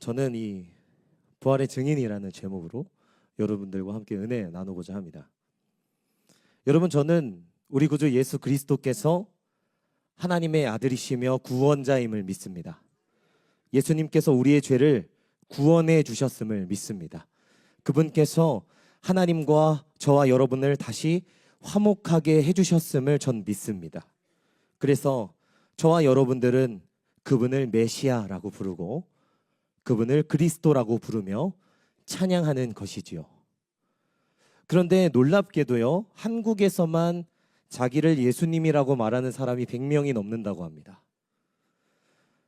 저는 이 부활의 증인이라는 제목으로 여러분들과 함께 은혜 나누고자 합니다. 여러분, 저는 우리 구주 예수 그리스도께서 하나님의 아들이시며 구원자임을 믿습니다. 예수님께서 우리의 죄를 구원해 주셨음을 믿습니다. 그분께서 하나님과 저와 여러분을 다시 화목하게 해주셨음을 전 믿습니다. 그래서 저와 여러분들은 그분을 메시아라고 부르고 그분을 그리스도라고 부르며 찬양하는 것이지요. 그런데 놀랍게도요, 한국에서만 자기를 예수님이라고 말하는 사람이 100명이 넘는다고 합니다.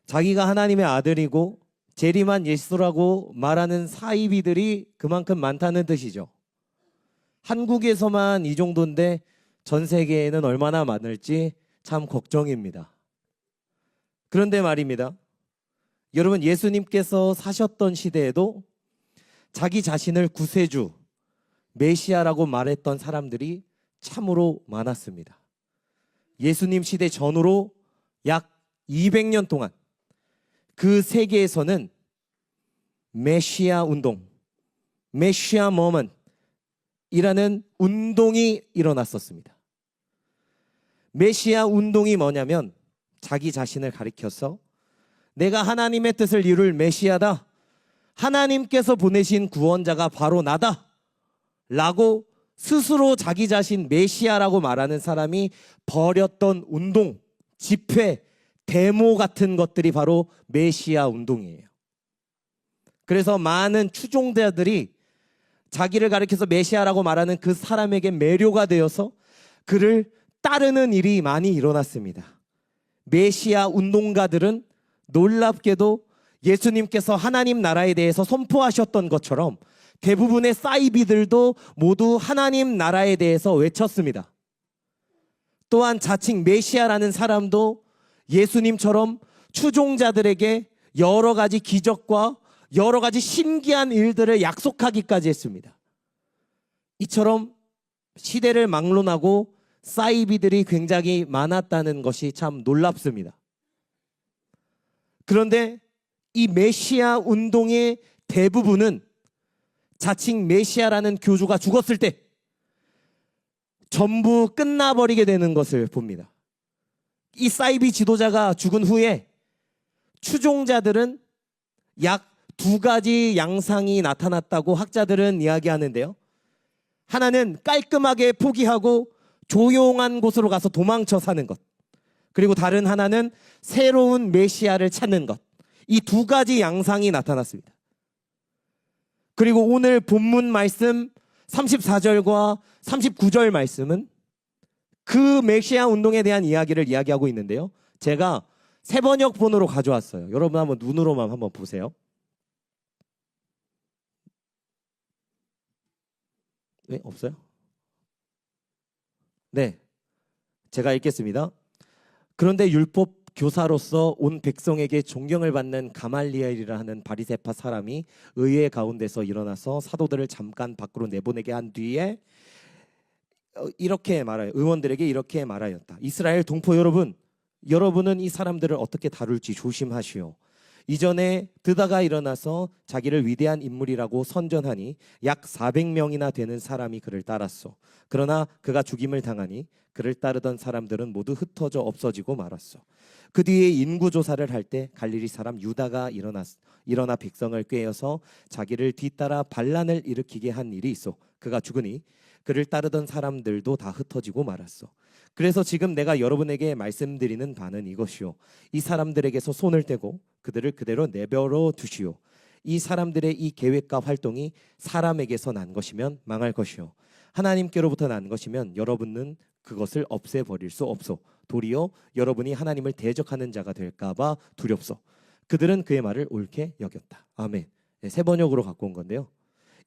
자기가 하나님의 아들이고 재림한 예수라고 말하는 사이비들이 그만큼 많다는 뜻이죠. 한국에서만 이 정도인데 전 세계에는 얼마나 많을지 참 걱정입니다. 그런데 말입니다, 여러분, 예수님께서 사셨던 시대에도 자기 자신을 구세주, 메시아라고 말했던 사람들이 참으로 많았습니다. 예수님 시대 전후로 약 200년 동안 그 세계에서는 메시아 운동, 메시아 모먼트이라는 운동이 일어났었습니다. 메시아 운동이 뭐냐면 자기 자신을 가리켜서 내가 하나님의 뜻을 이룰 메시아다, 하나님께서 보내신 구원자가 바로 나다 라고 스스로 자기 자신 메시아라고 말하는 사람이 벌였던 운동, 집회, 데모 같은 것들이 바로 메시아 운동이에요. 그래서 많은 추종자들이 자기를 가리켜서 메시아라고 말하는 그 사람에게 매료가 되어서 그를 따르는 일이 많이 일어났습니다. 메시아 운동가들은 놀랍게도 예수님께서 하나님 나라에 대해서 선포하셨던 것처럼 대부분의 사이비들도 모두 하나님 나라에 대해서 외쳤습니다. 또한 자칭 메시아라는 사람도 예수님처럼 추종자들에게 여러 가지 기적과 여러 가지 신기한 일들을 약속하기까지 했습니다. 이처럼 시대를 막론하고 사이비들이 굉장히 많았다는 것이 참 놀랍습니다. 그런데 이 메시아 운동의 대부분은 자칭 메시아라는 교주가 죽었을 때 전부 끝나버리게 되는 것을 봅니다. 이 사이비 지도자가 죽은 후에 추종자들은 약 2가지 양상이 나타났다고 학자들은 이야기하는데요. 하나는 깔끔하게 포기하고 조용한 곳으로 가서 도망쳐 사는 것, 그리고 다른 하나는 새로운 메시아를 찾는 것. 이 2가지 양상이 나타났습니다. 그리고 오늘 본문 말씀 34절과 39절 말씀은 그 메시아 운동에 대한 이야기를 이야기하고 있는데요. 제가 세번역본으로 가져왔어요. 여러분 한번 눈으로만 한번 보세요. 네, 없어요? 네, 제가 읽겠습니다. 그런데 율법 교사로서 온 백성에게 존경을 받는 가말리엘이라 하는 바리새파 사람이 의회 가운데서 일어나서 사도들을 잠깐 밖으로 내보내게 한 뒤에 이렇게 말해요. 의원들에게 이렇게 말하였다. 이스라엘 동포 여러분, 여러분은 이 사람들을 어떻게 다룰지 조심하시오. 이전에 드다가 일어나서 자기를 위대한 인물이라고 선전하니 약 400명이나 되는 사람이 그를 따랐소. 그러나 그가 죽임을 당하니 그를 따르던 사람들은 모두 흩어져 없어지고 말았소. 그 뒤에 인구조사를 할 때 갈릴리 사람 유다가 일어나 백성을 꾀어서 자기를 뒤따라 반란을 일으키게 한 일이 있어. 그가 죽으니 그를 따르던 사람들도 다 흩어지고 말았소. 그래서 지금 내가 여러분에게 말씀드리는 바는 이것이요, 이 사람들에게서 손을 떼고 그들을 그대로 내버려 두시오. 이 사람들의 이 계획과 활동이 사람에게서 난 것이면 망할 것이요, 하나님께로부터 난 것이면 여러분은 그것을 없애버릴 수 없소. 도리어 여러분이 하나님을 대적하는 자가 될까 봐 두렵소. 그들은 그의 말을 옳게 여겼다. 아멘. 네, 세번역으로 갖고 온 건데요.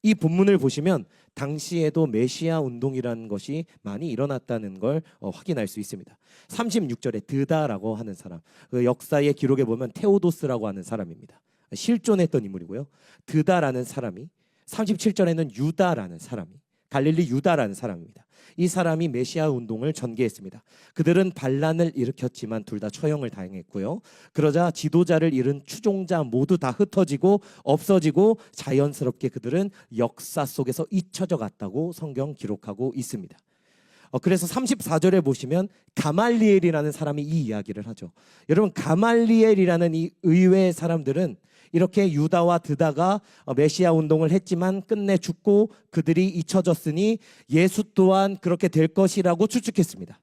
이 본문을 보시면 당시에도 메시아 운동이라는 것이 많이 일어났다는 걸 확인할 수 있습니다. 36절에 드다라고 하는 사람, 그 역사의 기록에 보면 테오도스라고 하는 사람입니다. 실존했던 인물이고요. 드다라는 사람이, 37절에는 유다라는 사람이 갈릴리 유다라는 사람입니다. 이 사람이 메시아 운동을 전개했습니다. 그들은 반란을 일으켰지만 둘 다 처형을 당했고요. 그러자 지도자를 잃은 추종자 모두 다 흩어지고 없어지고 자연스럽게 그들은 역사 속에서 잊혀져 갔다고 성경 기록하고 있습니다. 그래서 34절에 보시면 가말리엘이라는 사람이 이 이야기를 하죠. 여러분, 가말리엘이라는 이 의외의 사람들은 이렇게 유다와 드다가 메시아 운동을 했지만 끝내 죽고 그들이 잊혀졌으니 예수 또한 그렇게 될 것이라고 추측했습니다.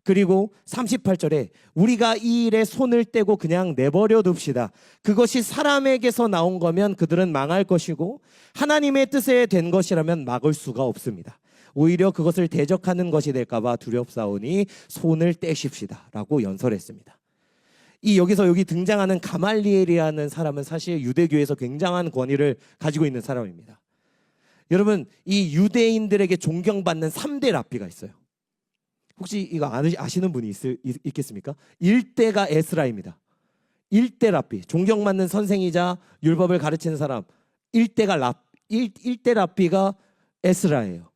그리고 38절에 우리가 이 일에 손을 떼고 그냥 내버려 둡시다. 그것이 사람에게서 나온 거면 그들은 망할 것이고 하나님의 뜻에 된 것이라면 막을 수가 없습니다. 오히려 그것을 대적하는 것이 될까 봐 두렵사오니 손을 떼십시다 라고 연설했습니다. 여기 등장하는 가말리엘이라는 사람은 사실 유대교에서 굉장한 권위를 가지고 있는 사람입니다. 여러분, 이 유대인들에게 존경받는 3대 랍비가 있어요. 혹시 이거 아시는 분이 있겠습니까? 1대가 에스라입니다. 1대 랍비, 존경받는 선생이자 율법을 가르치는 사람. 1대 랍비가 에스라예요.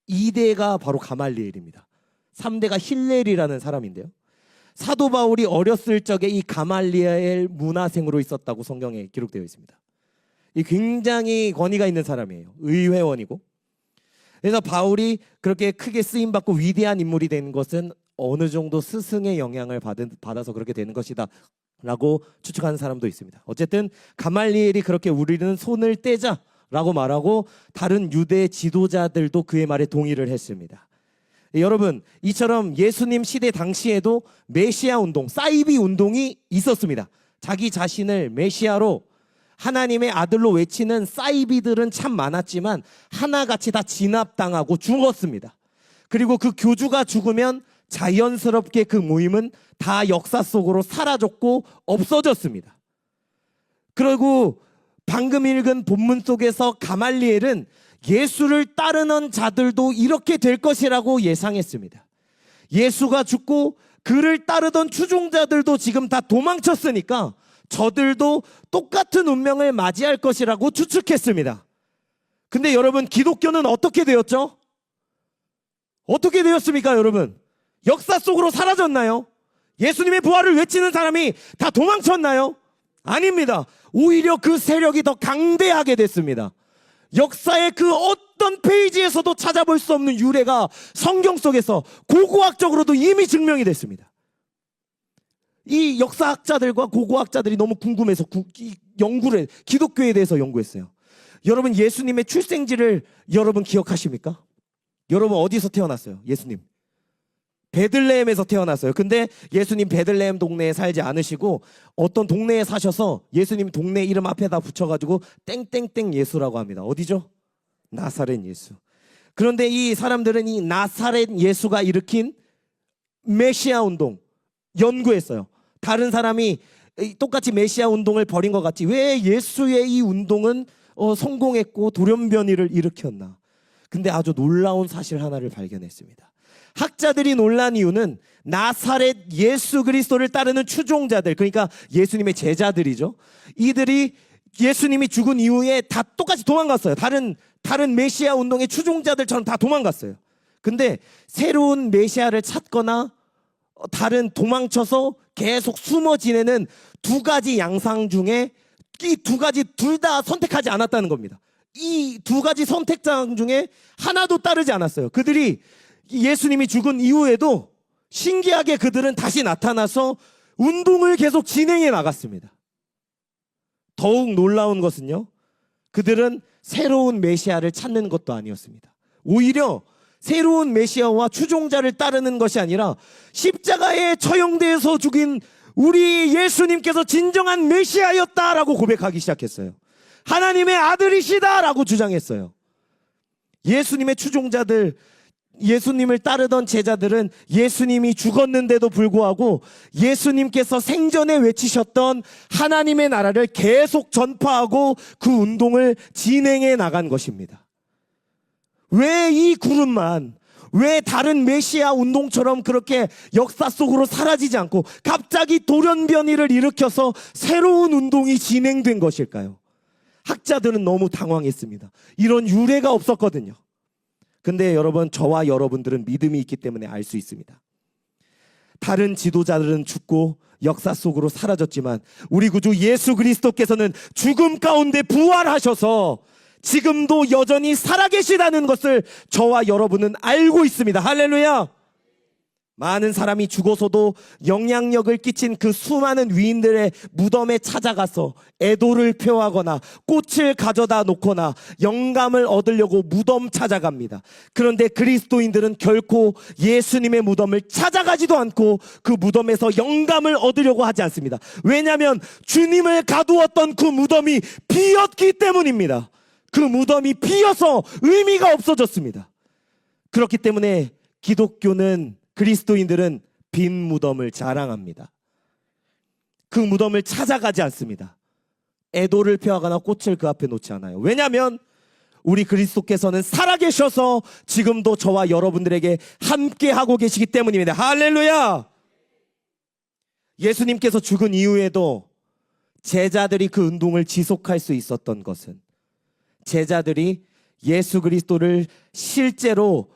2대가 바로 가말리엘입니다. 3대가 힐렐이라는 사람인데요. 사도 바울이 어렸을 적에 이 가말리엘 문화생으로 있었다고 성경에 기록되어 있습니다. 이 굉장히 권위가 있는 사람이에요. 의회원이고. 그래서 바울이 그렇게 크게 쓰임받고 위대한 인물이 된 것은 어느 정도 스승의 영향을 받아서 그렇게 되는 것이다 라고 추측하는 사람도 있습니다. 어쨌든 가말리엘이 그렇게 우리는 손을 떼자라고 말하고 다른 유대 지도자들도 그의 말에 동의를 했습니다. 여러분, 이처럼 예수님 시대 당시에도 메시아 운동, 사이비 운동이 있었습니다. 자기 자신을 메시아로 하나님의 아들로 외치는 사이비들은 참 많았지만 하나같이 다 진압당하고 죽었습니다. 그리고 그 교주가 죽으면 자연스럽게 그 모임은 다 역사 속으로 사라졌고 없어졌습니다. 그리고 방금 읽은 본문 속에서 가말리엘은 예수를 따르는 자들도 이렇게 될 것이라고 예상했습니다. 예수가 죽고 그를 따르던 추종자들도 지금 다 도망쳤으니까 저들도 똑같은 운명을 맞이할 것이라고 추측했습니다. 근데 여러분, 기독교는 어떻게 되었죠? 어떻게 되었습니까, 여러분? 역사 속으로 사라졌나요? 예수님의 부활을 외치는 사람이 다 도망쳤나요? 아닙니다. 오히려 그 세력이 더 강대하게 됐습니다. 역사의 그 어떤 페이지에서도 찾아볼 수 없는 유래가 성경 속에서 고고학적으로도 이미 증명이 됐습니다. 이 역사학자들과 고고학자들이 너무 궁금해서 기독교에 대해서 연구했어요. 여러분, 예수님의 출생지를 여러분 기억하십니까? 여러분, 어디서 태어났어요? 예수님 베들레헴에서 태어났어요. 근데 예수님 베들레헴 동네에 살지 않으시고 어떤 동네에 사셔서 예수님 동네 이름 앞에다 붙여가지고 땡땡땡 예수라고 합니다. 어디죠? 나사렛 예수. 그런데 이 사람들은 이 나사렛 예수가 일으킨 메시아 운동 연구했어요. 다른 사람이 똑같이 메시아 운동을 벌인 것 같이 왜 예수의 이 운동은 성공했고 돌연변이를 일으켰나. 근데 아주 놀라운 사실 하나를 발견했습니다. 학자들이 놀란 이유는 나사렛 예수 그리스도를 따르는 추종자들, 그러니까 예수님의 제자들이죠. 이들이 예수님이 죽은 이후에 다 똑같이 도망갔어요. 다른 메시아 운동의 추종자들처럼 다 도망갔어요. 근데 새로운 메시아를 찾거나 다른 도망쳐서 계속 숨어 지내는 두 가지 양상 중에 이 두 가지 둘 다 선택하지 않았다는 겁니다. 이 두 가지 선택장 중에 하나도 따르지 않았어요. 그들이 예수님이 죽은 이후에도 신기하게 그들은 다시 나타나서 운동을 계속 진행해 나갔습니다. 더욱 놀라운 것은요, 그들은 새로운 메시아를 찾는 것도 아니었습니다. 오히려 새로운 메시아와 추종자를 따르는 것이 아니라 십자가에 처형돼서 죽인 우리 예수님께서 진정한 메시아였다라고 고백하기 시작했어요. 하나님의 아들이시다라고 주장했어요. 예수님의 추종자들, 예수님을 따르던 제자들은 예수님이 죽었는데도 불구하고 예수님께서 생전에 외치셨던 하나님의 나라를 계속 전파하고 그 운동을 진행해 나간 것입니다. 왜 이 그룹만, 왜 다른 메시아 운동처럼 그렇게 역사 속으로 사라지지 않고 갑자기 돌연변이를 일으켜서 새로운 운동이 진행된 것일까요? 학자들은 너무 당황했습니다. 이런 유래가 없었거든요. 근데 여러분, 저와 여러분들은 믿음이 있기 때문에 알 수 있습니다. 다른 지도자들은 죽고 역사 속으로 사라졌지만 우리 구주 예수 그리스도께서는 죽음 가운데 부활하셔서 지금도 여전히 살아계시다는 것을 저와 여러분은 알고 있습니다. 할렐루야. 많은 사람이 죽어서도 영향력을 끼친 그 수많은 위인들의 무덤에 찾아가서 애도를 표하거나 꽃을 가져다 놓거나 영감을 얻으려고 무덤 찾아갑니다. 그런데 그리스도인들은 결코 예수님의 무덤을 찾아가지도 않고 그 무덤에서 영감을 얻으려고 하지 않습니다. 왜냐하면 주님을 가두었던 그 무덤이 비었기 때문입니다. 그 무덤이 비어서 의미가 없어졌습니다. 그렇기 때문에 기독교는, 그리스도인들은 빈 무덤을 자랑합니다. 그 무덤을 찾아가지 않습니다. 애도를 표하거나 꽃을 그 앞에 놓지 않아요. 왜냐하면 우리 그리스도께서는 살아계셔서 지금도 저와 여러분들에게 함께하고 계시기 때문입니다. 할렐루야. 예수님께서 죽은 이후에도 제자들이 그 운동을 지속할 수 있었던 것은, 제자들이 예수 그리스도를 실제로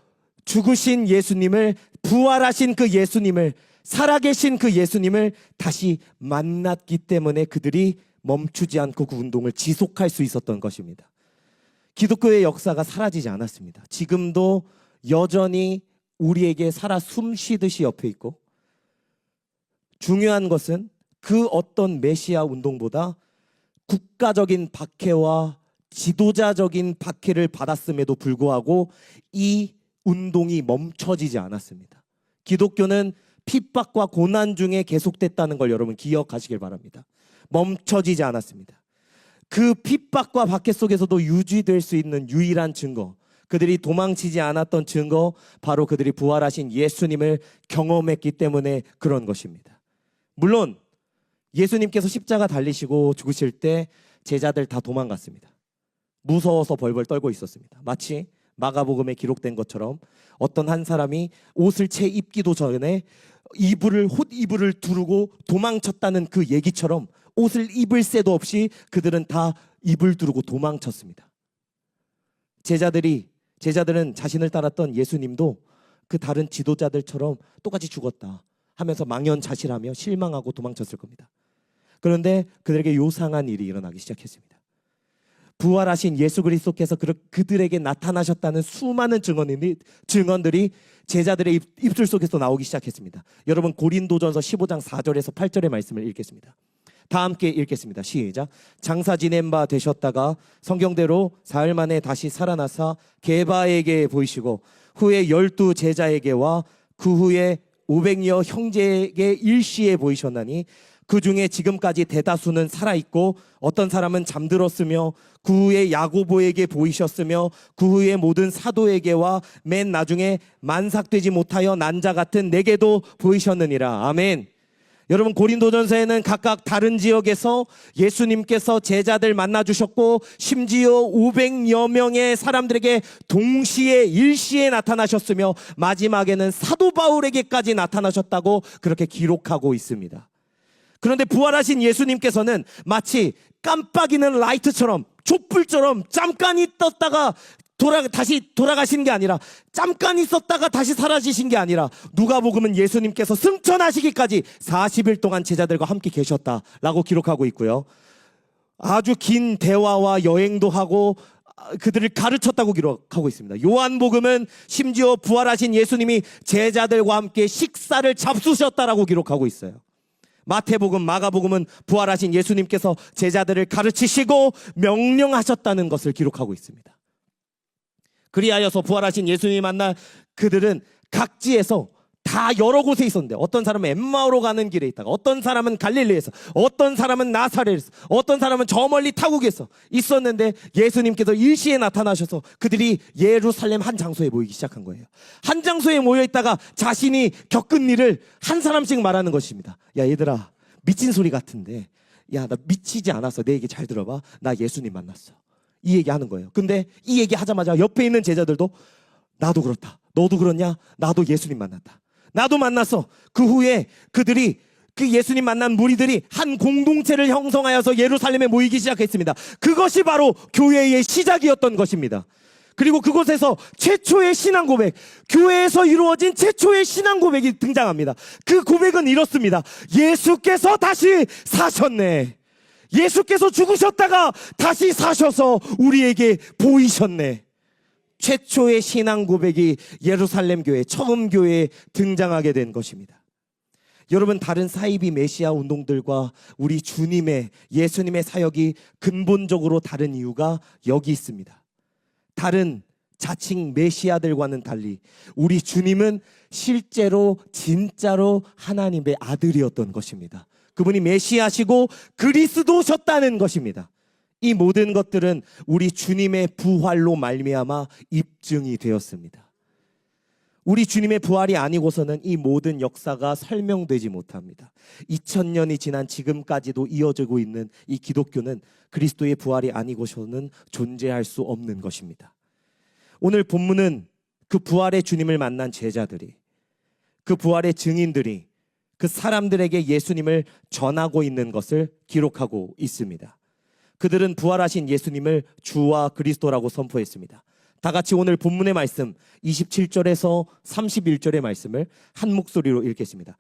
죽으신 예수님을, 부활하신 그 예수님을, 살아계신 그 예수님을 다시 만났기 때문에 그들이 멈추지 않고 그 운동을 지속할 수 있었던 것입니다. 기독교의 역사가 사라지지 않았습니다. 지금도 여전히 우리에게 살아 숨쉬듯이 옆에 있고, 중요한 것은 그 어떤 메시아 운동보다 국가적인 박해와 지도자적인 박해를 받았음에도 불구하고 이 운동이 멈춰지지 않았습니다. 기독교는 핍박과 고난 중에 계속됐다는 걸 여러분 기억하시길 바랍니다. 멈춰지지 않았습니다. 그 핍박과 박해 속에서도 유지될 수 있는 유일한 증거, 그들이 도망치지 않았던 증거, 바로 그들이 부활하신 예수님을 경험했기 때문에 그런 것입니다. 물론 예수님께서 십자가 달리시고 죽으실 때 제자들 다 도망갔습니다. 무서워서 벌벌 떨고 있었습니다. 마치 마가복음에 기록된 것처럼 어떤 한 사람이 옷을 채 입기도 전에 헛이불을 두르고 도망쳤다는 그 얘기처럼 옷을 입을 새도 없이 그들은 다 입을 두르고 도망쳤습니다. 제자들은 자신을 따랐던 예수님도 그 다른 지도자들처럼 똑같이 죽었다 하면서 망연자실하며 실망하고 도망쳤을 겁니다. 그런데 그들에게 요상한 일이 일어나기 시작했습니다. 부활하신 예수 그리스도께서 그들에게 나타나셨다는 수많은 증언들이 제자들의 입술 속에서 나오기 시작했습니다. 여러분, 고린도전서 15장 4절에서 8절의 말씀을 읽겠습니다. 다 함께 읽겠습니다. 시작. 장사 지낸 바 되셨다가 성경대로 사흘 만에 다시 살아나사 게바에게 보이시고 후에 12 제자에게와 그 후에 500여 형제에게 일시에 보이셨나니 그 중에 지금까지 대다수는 살아있고 어떤 사람은 잠들었으며 그 후에 야고보에게 보이셨으며 그 후에 모든 사도에게와 맨 나중에 만삭되지 못하여 난 자 같은 내게도 보이셨느니라. 아멘. 여러분, 고린도전서에는 각각 다른 지역에서 예수님께서 제자들 만나주셨고 심지어 500여 명의 사람들에게 동시에 일시에 나타나셨으며 마지막에는 사도 바울에게까지 나타나셨다고 그렇게 기록하고 있습니다. 그런데 부활하신 예수님께서는 마치 깜빡이는 라이트처럼, 촛불처럼 잠깐 있었다가 다시 돌아가신 게 아니라, 잠깐 있었다가 다시 사라지신 게 아니라, 누가복음은 예수님께서 승천하시기까지 40일 동안 제자들과 함께 계셨다라고 기록하고 있고요. 아주 긴 대화와 여행도 하고 그들을 가르쳤다고 기록하고 있습니다. 요한복음은 심지어 부활하신 예수님이 제자들과 함께 식사를 잡수셨다라고 기록하고 있어요. 마태복음, 마가복음은 부활하신 예수님께서 제자들을 가르치시고 명령하셨다는 것을 기록하고 있습니다. 그리하여서 부활하신 예수님이 만난 그들은 각지에서 다 여러 곳에 있었는데, 어떤 사람은 엠마오로 가는 길에 있다가, 어떤 사람은 갈릴리에서, 어떤 사람은 나사렛에서, 어떤 사람은 저 멀리 타국에서 있었는데 예수님께서 일시에 나타나셔서 그들이 예루살렘 한 장소에 모이기 시작한 거예요. 한 장소에 모여 있다가 자신이 겪은 일을 한 사람씩 말하는 것입니다. 야, 얘들아, 미친 소리 같은데, 야, 나 미치지 않았어. 내 얘기 잘 들어봐. 나 예수님 만났어. 이 얘기 하는 거예요. 근데 이 얘기 하자마자 옆에 있는 제자들도 나도 그렇다. 너도 그렇냐? 나도 예수님 만났다. 나도 만났어. 그 후에 그들이, 그 예수님 만난 무리들이 한 공동체를 형성하여서 예루살렘에 모이기 시작했습니다. 그것이 바로 교회의 시작이었던 것입니다. 그리고 그곳에서 최초의 신앙 고백, 교회에서 이루어진 최초의 신앙 고백이 등장합니다. 그 고백은 이렇습니다. 예수께서 다시 사셨네. 예수께서 죽으셨다가 다시 사셔서 우리에게 보이셨네. 최초의 신앙 고백이 예루살렘 교회, 처음 교회에 등장하게 된 것입니다. 여러분, 다른 사이비 메시아 운동들과 우리 주님의, 예수님의 사역이 근본적으로 다른 이유가 여기 있습니다. 다른 자칭 메시아들과는 달리 우리 주님은 실제로 진짜로 하나님의 아들이었던 것입니다. 그분이 메시아시고 그리스도셨다는 것입니다. 이 모든 것들은 우리 주님의 부활로 말미암아 입증이 되었습니다. 우리 주님의 부활이 아니고서는 이 모든 역사가 설명되지 못합니다. 2000년이 지난 지금까지도 이어지고 있는 이 기독교는 그리스도의 부활이 아니고서는 존재할 수 없는 것입니다. 오늘 본문은 그 부활의 주님을 만난 제자들이, 그 부활의 증인들이 그 사람들에게 예수님을 전하고 있는 것을 기록하고 있습니다. 그들은 부활하신 예수님을 주와 그리스도라고 선포했습니다. 다 같이 오늘 본문의 말씀 27절에서 31절의 말씀을 한 목소리로 읽겠습니다.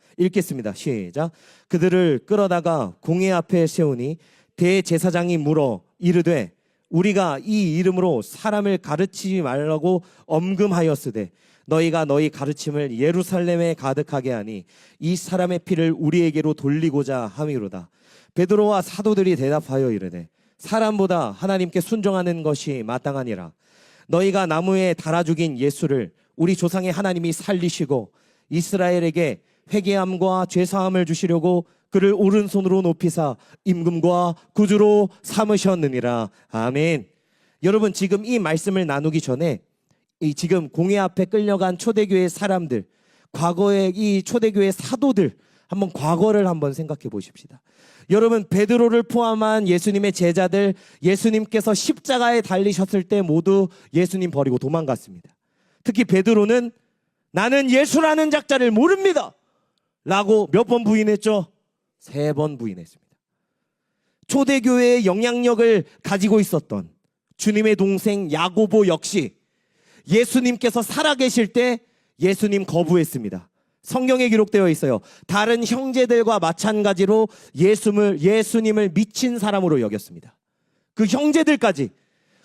시작. 그들을 끌어다가 공회 앞에 세우니 대제사장이 물어 이르되 우리가 이 이름으로 사람을 가르치지 말라고 엄금하였으되 너희가 너희 가르침을 예루살렘에 가득하게 하니 이 사람의 피를 우리에게로 돌리고자 함이로다. 베드로와 사도들이 대답하여 이르되 사람보다 하나님께 순종하는 것이 마땅하니라. 너희가 나무에 달아 죽인 예수를 우리 조상의 하나님이 살리시고 이스라엘에게 회개함과 죄사함을 주시려고 그를 오른손으로 높이사 임금과 구주로 삼으셨느니라. 아멘. 여러분, 지금 이 말씀을 나누기 전에 지금 공회 앞에 끌려간 초대교회 사람들, 과거의 이 초대교회 사도들, 한번 과거를 한번 생각해 보십시다. 여러분, 베드로를 포함한 예수님의 제자들, 예수님께서 십자가에 달리셨을 때 모두 예수님 버리고 도망갔습니다. 특히 베드로는 나는 예수라는 작자를 모릅니다 라고 몇 번 부인했죠? 3번 부인했습니다. 초대교회의 영향력을 가지고 있었던 주님의 동생 야고보 역시 예수님께서 살아계실 때 예수님 거부했습니다. 성경에 기록되어 있어요. 다른 형제들과 마찬가지로 예수님을 미친 사람으로 여겼습니다. 그 형제들까지.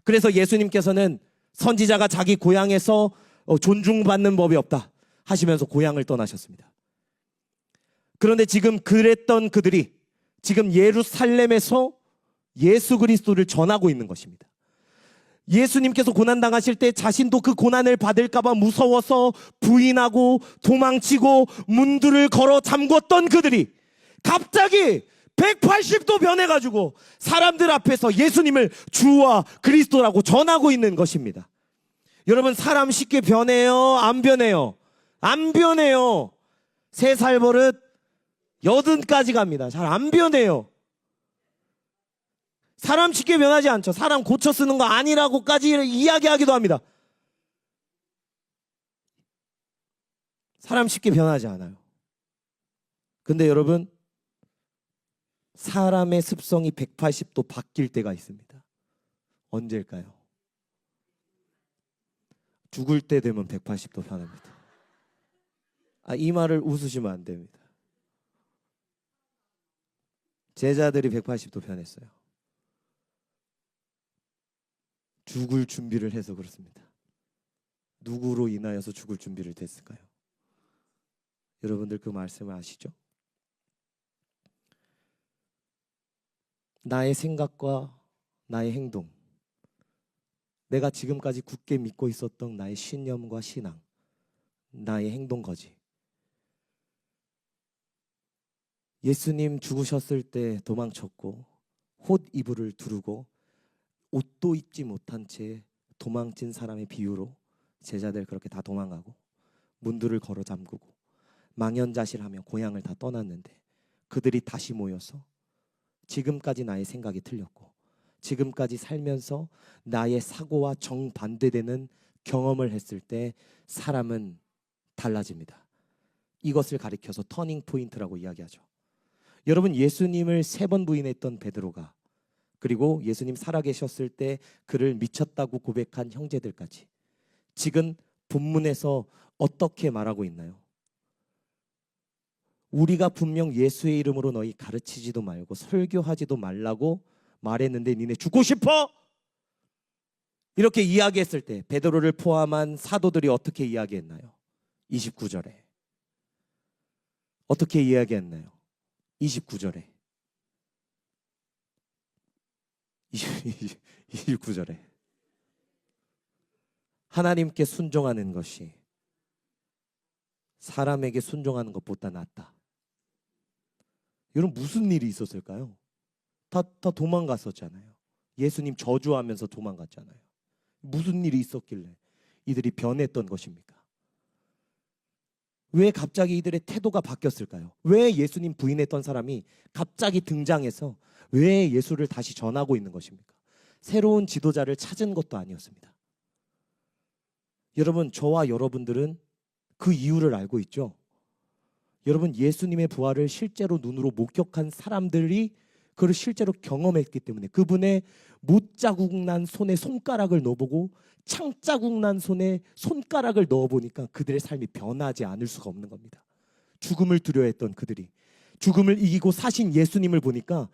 그래서 예수님께서는 선지자가 자기 고향에서 존중받는 법이 없다 하시면서 고향을 떠나셨습니다. 그런데 지금 그랬던 그들이 지금 예루살렘에서 예수 그리스도를 전하고 있는 것입니다. 예수님께서 고난당하실 때 자신도 그 고난을 받을까봐 무서워서 부인하고 도망치고 문들을 걸어 잠궜던 그들이 갑자기 180도 변해가지고 사람들 앞에서 예수님을 주와 그리스도라고 전하고 있는 것입니다. 여러분, 사람 쉽게 변해요? 안 변해요? 안 변해요. 3살 버릇 80까지 갑니다. 잘 안 변해요. 사람 쉽게 변하지 않죠. 사람 고쳐 쓰는 거 아니라고까지 이야기하기도 합니다. 사람 쉽게 변하지 않아요. 근데 여러분, 사람의 습성이 180도 바뀔 때가 있습니다. 언제일까요? 죽을 때 되면 180도 변합니다. 이 말을 웃으시면 안 됩니다. 제자들이 180도 변했어요. 죽을 준비를 해서 그렇습니다. 누구로 인하여서 죽을 준비를 됐을까요? 여러분들 그 말씀을 아시죠? 나의 생각과 나의 행동, 내가 지금까지 굳게 믿고 있었던 나의 신념과 신앙, 나의 행동 거지. 예수님 죽으셨을 때 도망쳤고 옷 이불을 두르고 옷도 입지 못한 채 도망친 사람의 비유로 제자들 그렇게 다 도망가고 문들을 걸어 잠그고 망연자실하며 고향을 다 떠났는데 그들이 다시 모여서 지금까지 나의 생각이 틀렸고 지금까지 살면서 나의 사고와 정반대되는 경험을 했을 때 사람은 달라집니다. 이것을 가리켜서 터닝 포인트라고 이야기하죠. 여러분, 예수님을 3번 부인했던 베드로가 그리고 예수님 살아계셨을 때 그를 미쳤다고 고백한 형제들까지 지금 본문에서 어떻게 말하고 있나요? 우리가 분명 예수의 이름으로 너희 가르치지도 말고 설교하지도 말라고 말했는데 니네 죽고 싶어? 이렇게 이야기했을 때 베드로를 포함한 사도들이 어떻게 이야기했나요? 29절에 어떻게 이야기했나요? 29절에 29절에 하나님께 순종하는 것이 사람에게 순종하는 것보다 낫다. 여러분 무슨 일이 있었을까요? 다 도망갔었잖아요. 예수님 저주하면서 도망갔잖아요. 무슨 일이 있었길래 이들이 변했던 것입니까? 왜 갑자기 이들의 태도가 바뀌었을까요? 왜 예수님 부인했던 사람이 갑자기 등장해서 왜 예수를 다시 전하고 있는 것입니까? 새로운 지도자를 찾은 것도 아니었습니다. 여러분, 저와 여러분들은 그 이유를 알고 있죠? 여러분, 예수님의 부활을 실제로 눈으로 목격한 사람들이 그걸 실제로 경험했기 때문에 그분의 못자국 난 손에 손가락을 넣어보고 창자국 난 손에 손가락을 넣어보니까 그들의 삶이 변하지 않을 수가 없는 겁니다. 죽음을 두려워했던 그들이 죽음을 이기고 사신 예수님을 보니까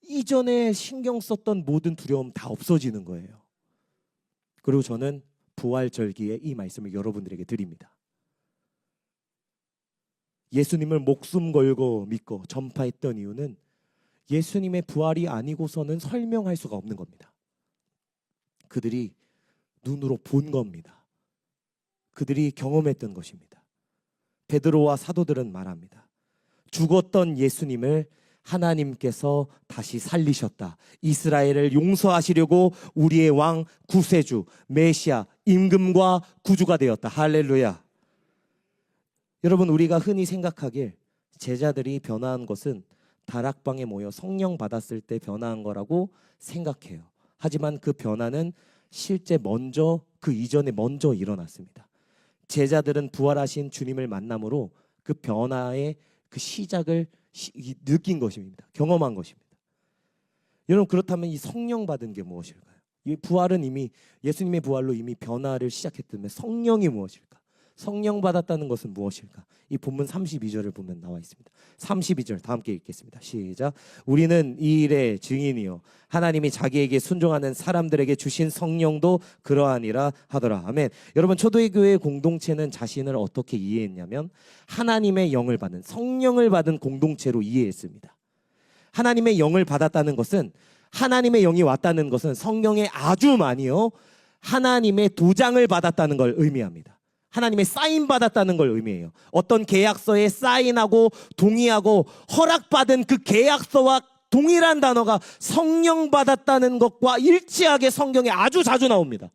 이전에 신경 썼던 모든 두려움 다 없어지는 거예요. 그리고 저는 부활절기에 이 말씀을 여러분들에게 드립니다. 예수님을 목숨 걸고 믿고 전파했던 이유는 예수님의 부활이 아니고서는 설명할 수가 없는 겁니다. 그들이 눈으로 본 겁니다. 그들이 경험했던 것입니다. 베드로와 사도들은 말합니다. 죽었던 예수님을 하나님께서 다시 살리셨다. 이스라엘을 용서하시려고 우리의 왕 구세주 메시아 임금과 구주가 되었다. 할렐루야. 여러분, 우리가 흔히 생각하길 제자들이 변화한 것은 다락방에 모여 성령 받았을 때 변화한 거라고 생각해요. 하지만 그 변화는 실제 먼저 그 이전에 먼저 일어났습니다. 제자들은 부활하신 주님을 만남으로 그 변화의 그 시작을 느낀 것입니다. 경험한 것입니다. 여러분, 그렇다면 이 성령 받은 게 무엇일까요? 이 부활은 이미 예수님의 부활로 이미 변화를 시작했다면 성령이 무엇일까? 성령 받았다는 것은 무엇일까? 이 본문 32절을 보면 나와 있습니다. 32절 다 함께 읽겠습니다. 시작. 우리는 이 일의 증인이요 하나님이 자기에게 순종하는 사람들에게 주신 성령도 그러하니라 하더라. 아멘. 여러분, 초대교회 교회 공동체는 자신을 어떻게 이해했냐면 하나님의 영을 받은 성령을 받은 공동체로 이해했습니다. 하나님의 영을 받았다는 것은 하나님의 영이 왔다는 것은 성경에 아주 많이요 하나님의 도장을 받았다는 걸 의미합니다. 하나님의 사인 받았다는 걸 의미해요. 어떤 계약서에 사인하고 동의하고 허락받은 그 계약서와 동일한 단어가 성령 받았다는 것과 일치하게 성경에 아주 자주 나옵니다.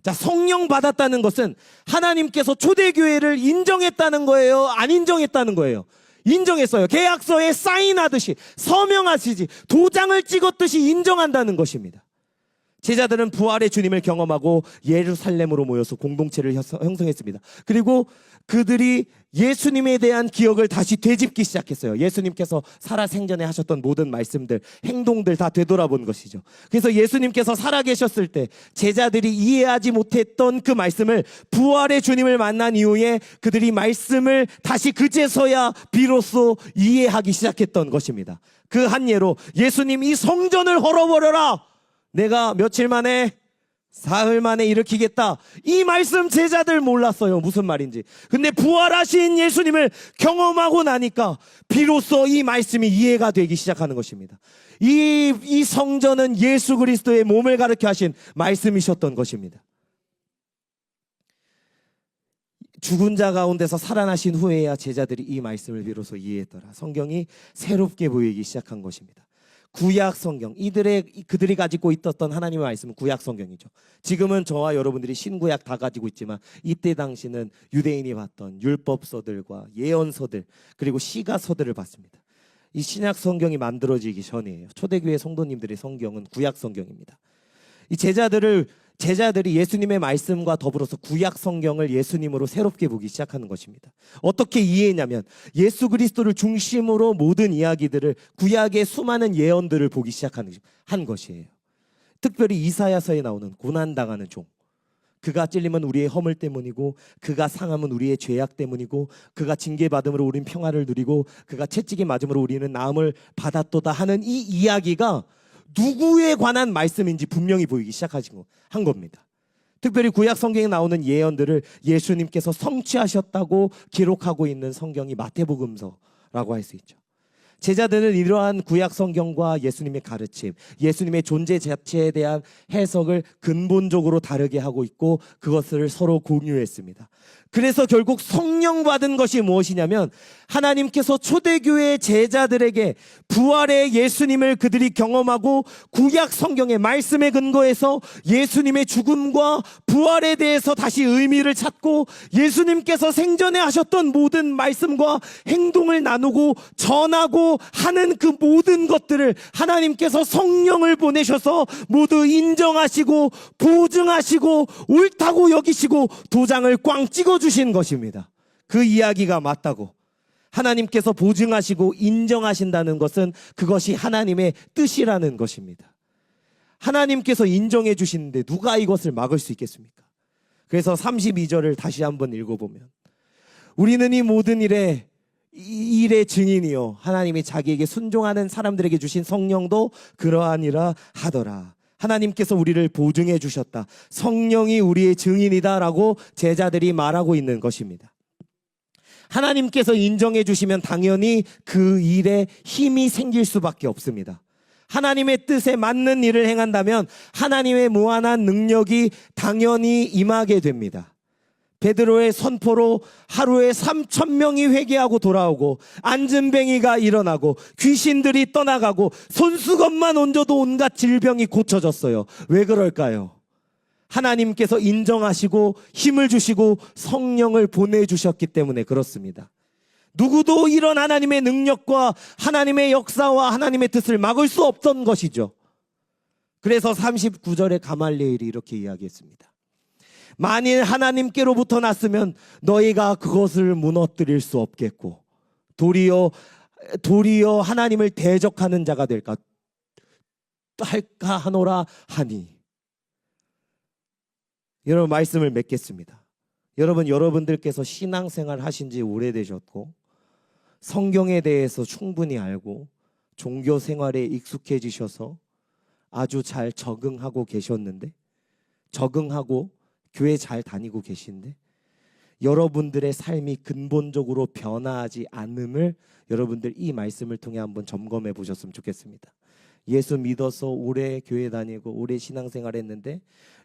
자, 성령 받았다는 것은 하나님께서 초대교회를 인정했다는 거예요? 안 인정했다는 거예요? 인정했어요. 계약서에 사인하듯이 서명하시지 도장을 찍었듯이 인정한다는 것입니다. 제자들은 부활의 주님을 경험하고 예루살렘으로 모여서 공동체를 형성했습니다. 그리고 그들이 예수님에 대한 기억을 다시 되짚기 시작했어요. 예수님께서 살아생전에 하셨던 모든 말씀들, 행동들 다 되돌아본 것이죠. 그래서 예수님께서 살아계셨을 때 제자들이 이해하지 못했던 그 말씀을 부활의 주님을 만난 이후에 그들이 말씀을 다시 그제서야 비로소 이해하기 시작했던 것입니다. 그 한 예로 예수님 이 성전을 헐어버려라. 내가 며칠 만에 사흘 만에 일으키겠다. 이 말씀 제자들 몰랐어요. 무슨 말인지. 근데 부활하신 예수님을 경험하고 나니까 비로소 이 말씀이 이해가 되기 시작하는 것입니다. 이 성전은 예수 그리스도의 몸을 가르쳐 하신 말씀이셨던 것입니다. 죽은 자 가운데서 살아나신 후에야 제자들이 이 말씀을 비로소 이해했더라. 성경이 새롭게 보이기 시작한 것입니다. 구약 성경, 그들이 가지고 있었던 하나님의 말씀은 구약 성경이죠. 지금은 저와 여러분들이 신구약 다 가지고 있지만 이때 당시는 유대인이 봤던 율법서들과 예언서들 그리고 시가서들을 봤습니다. 이 신약 성경이 만들어지기 전이에요. 초대교회 성도님들의 성경은 구약 성경입니다. 이 제자들이 예수님의 말씀과 더불어서 구약 성경을 예수님으로 새롭게 보기 시작하는 것입니다. 어떻게 이해했냐면 예수 그리스도를 중심으로 모든 이야기들을, 구약의 수많은 예언들을 보기 시작한 것이에요. 특별히 이사야서에 나오는 고난당하는 종, 그가 찔림은 우리의 허물 때문이고 그가 상함은 우리의 죄악 때문이고 그가 징계받음으로 우리는 평화를 누리고 그가 채찍에 맞음으로 우리는 나음을 받았도다 하는 이 이야기가 누구에 관한 말씀인지 분명히 보이기 한 겁니다. 특별히 구약 성경에 나오는 예언들을 예수님께서 성취하셨다고 기록하고 있는 성경이 마태복음서라고 할 수 있죠. 제자들은 이러한 구약 성경과 예수님의 가르침, 예수님의 존재 자체에 대한 해석을 근본적으로 다르게 하고 있고 그것을 서로 공유했습니다. 그래서 결국 성령 받은 것이 무엇이냐면 하나님께서 초대교회 제자들에게 부활의 예수님을 그들이 경험하고 구약 성경의 말씀에 근거해서 예수님의 죽음과 부활에 대해서 다시 의미를 찾고 예수님께서 생전에 하셨던 모든 말씀과 행동을 나누고 전하고 하는 그 모든 것들을 하나님께서 성령을 보내셔서 모두 인정하시고 보증하시고 옳다고 여기시고 도장을 꽝 찍어주신 것입니다. 그 이야기가 맞다고 하나님께서 보증하시고 인정하신다는 것은 그것이 하나님의 뜻이라는 것입니다. 하나님께서 인정해 주시는데 누가 이것을 막을 수 있겠습니까? 그래서 32절을 다시 한번 읽어보면 우리는 이 모든 일의 증인이요 하나님이 자기에게 순종하는 사람들에게 주신 성령도 그러하니라 하더라. 하나님께서 우리를 보증해 주셨다. 성령이 우리의 증인이다라고 제자들이 말하고 있는 것입니다. 하나님께서 인정해 주시면 당연히 그 일에 힘이 생길 수밖에 없습니다. 하나님의 뜻에 맞는 일을 행한다면 하나님의 무한한 능력이 당연히 임하게 됩니다. 베드로의 선포로 하루에 3,000명이 회개하고 돌아오고 안진뱅이가 일어나고 귀신들이 떠나가고 손수건만 얹어도 온갖 질병이 고쳐졌어요. 왜 그럴까요? 하나님께서 인정하시고 힘을 주시고 성령을 보내주셨기 때문에 그렇습니다. 누구도 이런 하나님의 능력과 하나님의 역사와 하나님의 뜻을 막을 수 없던 것이죠. 그래서 39절에 가말리엘이 이렇게 이야기했습니다. 만일 하나님께로부터 났으면 너희가 그것을 무너뜨릴 수 없겠고 도리어 하나님을 대적하는 자가 될까 할까 하노라 하니. 여러분 말씀을 맺겠습니다. 여러분들께서 신앙생활 하신 지 오래되셨고 성경에 대해서 충분히 알고 종교 생활에 익숙해지셔서 아주 잘 적응하고 계셨는데 적응하고 교회 잘 다니고 계신데 여러분들의 삶이 근본적으로 변화하지 않음을 여러분들 이 말씀을 통해 한번 점검해 보셨으면 좋겠습니다. 예수 믿어서 오래 교회 다니고 오래 신앙생활 했는데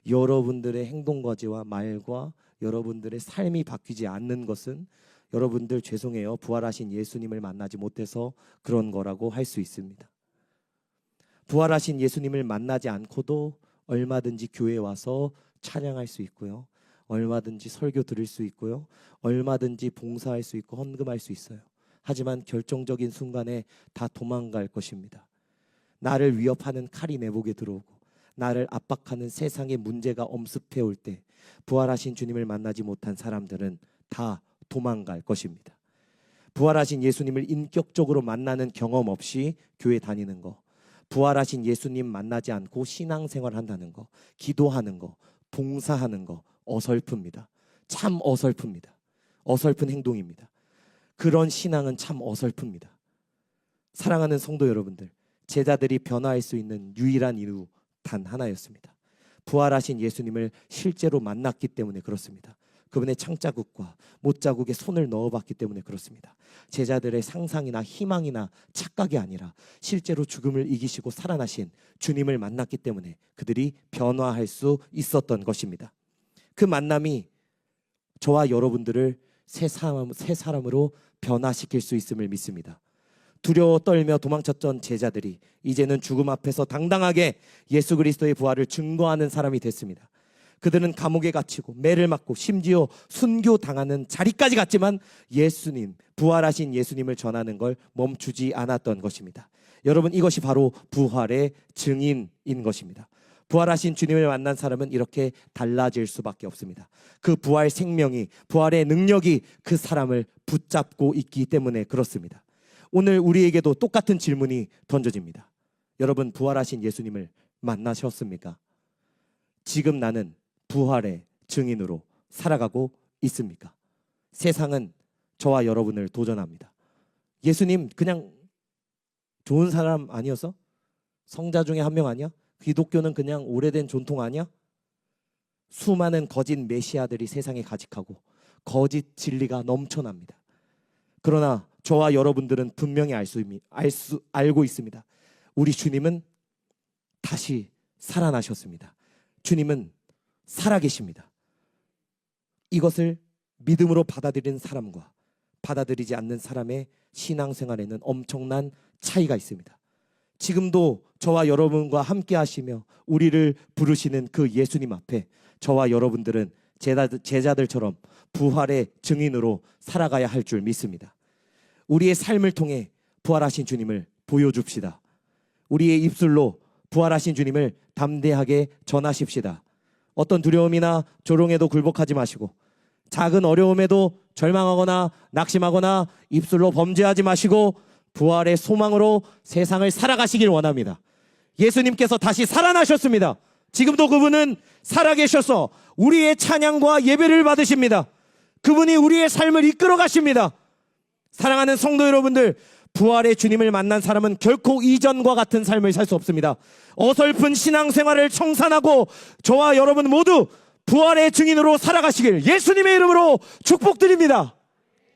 여러분들의 행동과제와 말과 여러분들의 삶이 바뀌지 않는 것은 여러분들 죄송해요. 부활하신 예수님을 만나지 못해서 그런 거라고 할 수 있습니다. 부활하신 예수님을 만나지 않고도 얼마든지 교회에 와서 찬양할 수 있고요. 얼마든지 설교 들을 수 있고요. 얼마든지 봉사할 수 있고 헌금할 수 있어요. 하지만 결정적인 순간에 다 도망갈 것입니다. 나를 위협하는 칼이 내 목에 들어오고 나를 압박하는 세상의 문제가 엄습해 올 때 부활하신 주님을 만나지 못한 사람들은 다 도망갈 것입니다. 부활하신 예수님을 인격적으로 만나는 경험 없이 교회 다니는 거, 부활하신 예수님 만나지 않고 신앙생활 한다는 거, 기도하는 거, 봉사하는 거 어설픕니다. 참 어설픕니다. 어설픈 행동입니다. 그런 신앙은 참 어설픕니다. 사랑하는 성도 여러분들, 제자들이 변화할 수 있는 유일한 이유 단 하나였습니다. 부활하신 예수님을 실제로 만났기 때문에 그렇습니다. 그분의 창자국과 못자국에 손을 넣어봤기 때문에 그렇습니다. 제자들의 상상이나 희망이나 착각이 아니라 실제로 죽음을 이기시고 살아나신 주님을 만났기 때문에 그들이 변화할 수 있었던 것입니다. 그 만남이 저와 여러분들을 새 사람으로 변화시킬 수 있음을 믿습니다. 두려워 떨며 도망쳤던 제자들이 이제는 죽음 앞에서 당당하게 예수 그리스도의 부활을 증거하는 사람이 됐습니다. 그들은 감옥에 갇히고 매를 맞고 심지어 순교당하는 자리까지 갔지만 예수님, 부활하신 예수님을 전하는 걸 멈추지 않았던 것입니다. 여러분, 이것이 바로 부활의 증인인 것입니다. 부활하신 주님을 만난 사람은 이렇게 달라질 수밖에 없습니다. 그 부활 생명이, 부활의 능력이 그 사람을 붙잡고 있기 때문에 그렇습니다. 오늘 우리에게도 똑같은 질문이 던져집니다. 여러분, 부활하신 예수님을 만나셨습니까? 지금 나는 부활의 증인으로 살아가고 있습니까? 세상은 저와 여러분을 도전합니다. 예수님 그냥 좋은 사람 아니었어? 성자 중에 한 명 아니야? 기독교는 그냥 오래된 전통 아니야? 수많은 거짓 메시아들이 세상에 가득하고 거짓 진리가 넘쳐납니다. 그러나 저와 여러분들은 분명히 알고 있습니다. 우리 주님은 다시 살아나셨습니다. 주님은 살아계십니다. 이것을 믿음으로 받아들이는 사람과 받아들이지 않는 사람의 신앙생활에는 엄청난 차이가 있습니다. 지금도 저와 여러분과 함께 하시며 우리를 부르시는 그 예수님 앞에 저와 여러분들은 제자들처럼 부활의 증인으로 살아가야 할 줄 믿습니다. 우리의 삶을 통해 부활하신 주님을 보여줍시다. 우리의 입술로 부활하신 주님을 담대하게 전하십시다. 어떤 두려움이나 조롱에도 굴복하지 마시고, 작은 어려움에도 절망하거나 낙심하거나 입술로 범죄하지 마시고 부활의 소망으로 세상을 살아가시길 원합니다. 예수님께서 다시 살아나셨습니다. 지금도 그분은 살아계셔서 우리의 찬양과 예배를 받으십니다. 그분이 우리의 삶을 이끌어 가십니다. 사랑하는 성도 여러분들, 부활의 주님을 만난 사람은 결코 이전과 같은 삶을 살 수 없습니다. 어설픈 신앙생활을 청산하고 저와 여러분 모두 부활의 증인으로 살아가시길 예수님의 이름으로 축복드립니다.